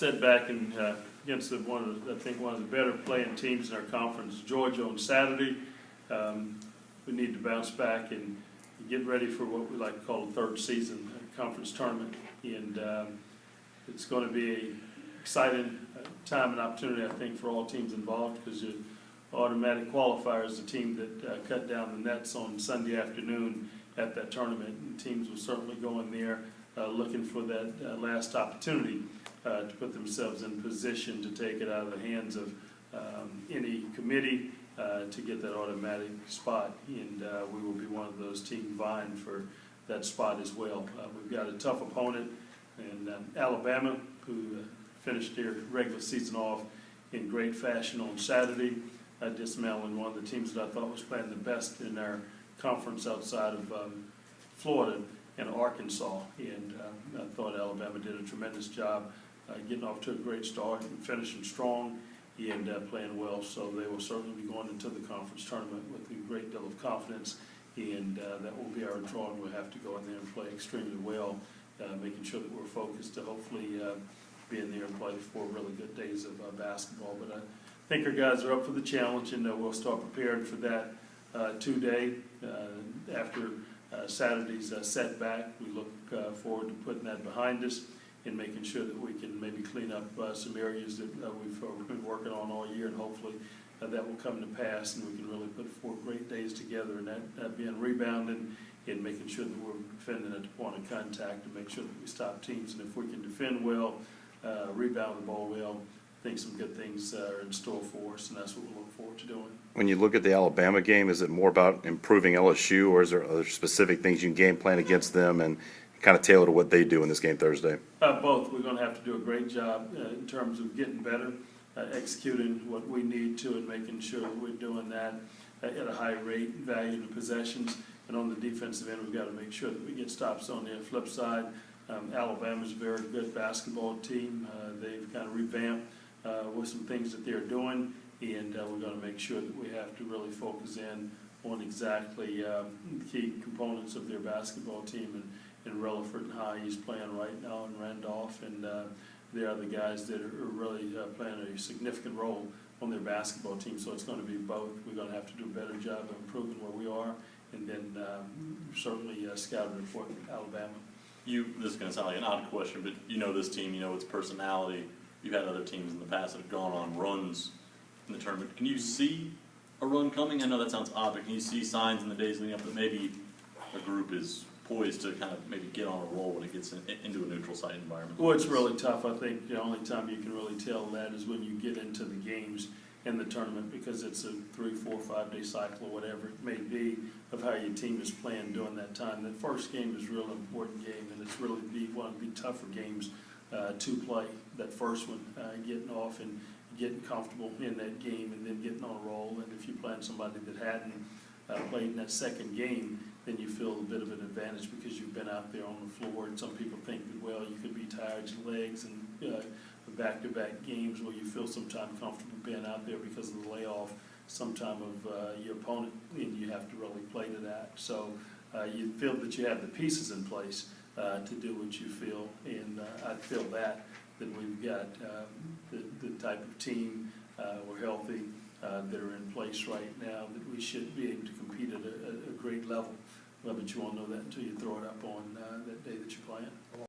setback against one of the better playing teams in our conference, Georgia, on Saturday. We need to bounce back and get ready for what we like to call the third season conference tournament, and it's going to be an exciting time and opportunity, I think, for all teams involved, because your automatic qualifier is the team that cut down the nets on Sunday afternoon at that tournament, and teams will certainly go in there looking for that last opportunity to put themselves in position to take it out of the hands of any committee to get that automatic spot, and we will be one of those teams vying for that spot as well. We've got a tough opponent in Alabama, who finished their regular season off in great fashion on Saturday, dismantling one of the teams that I thought was playing the best in our conference outside of Florida and Arkansas, and I thought Alabama did a tremendous job getting off to a great start and finishing strong and playing well. So they will certainly be going into the conference tournament with a great deal of confidence, and that will be our draw, and we'll have to go in there and play extremely well, making sure that we're focused to hopefully be in there and play 4 really good days of basketball. But I think our guys are up for the challenge, and we'll start preparing for that today. After Saturday's setback, we look forward to putting that behind us and making sure that we can maybe clean up some areas that we've been working on all year, and hopefully that will come to pass, and we can really put 4 great days together, and that being rebounding and making sure that we're defending at the point of contact to make sure that we stop teams. And if we can defend well, rebound the ball well, I think some good things are in store for us, and that's what we look forward to doing. When you look at the Alabama game, is it more about improving LSU, or is there other specific things you can game plan against them and kind of tailor to what they do in this game Thursday? Both. We're going to have to do a great job in terms of getting better, executing what we need to, and making sure that we're doing that at a high rate, value the possessions. And on the defensive end, we've got to make sure that we get stops on the flip side. Alabama's a very good basketball team. They've kind of revamped with some things that they're doing, and we're going to make sure that we have to really focus in on exactly the key components of their basketball team, and Relaford and how he's playing right now, and Randolph, and they are the guys that are really playing a significant role on their basketball team. So it's going to be both. We're going to have to do a better job of improving where we are, and then certainly scouting report Alabama. This is going to sound like an odd question, but you know this team, you know its personality. You've had other teams in the past that have gone on runs in the tournament. Can you see a run coming? I know that sounds odd, but can you see signs in the days leading up that maybe a group is poised to kind of maybe get on a roll when it gets into a neutral site environment? Well, it's really tough. I think the only time you can really tell that is when you get into the games in the tournament, because it's a 3, 4, 5 day cycle or whatever it may be of how your team is playing during that time. The first game is a real important game, and it's really one of the tougher games to play. That first one, getting off and getting comfortable in that game, and then getting on a roll. And if you're playing somebody that hadn't played in that second game, then you feel a bit of an advantage because you've been out there on the floor. And some people think that, well, you could be tired to your legs, and back-to-back games where you feel sometimes comfortable being out there because of the layoff sometime of your opponent, and you have to really play to that. So you feel that you have the pieces in place to do what you feel, and I feel that we've got the type of team, we're healthy, that are in place right now, that we should be able to compete at a great level. But you won't know that until you throw it up on that day that you're playing.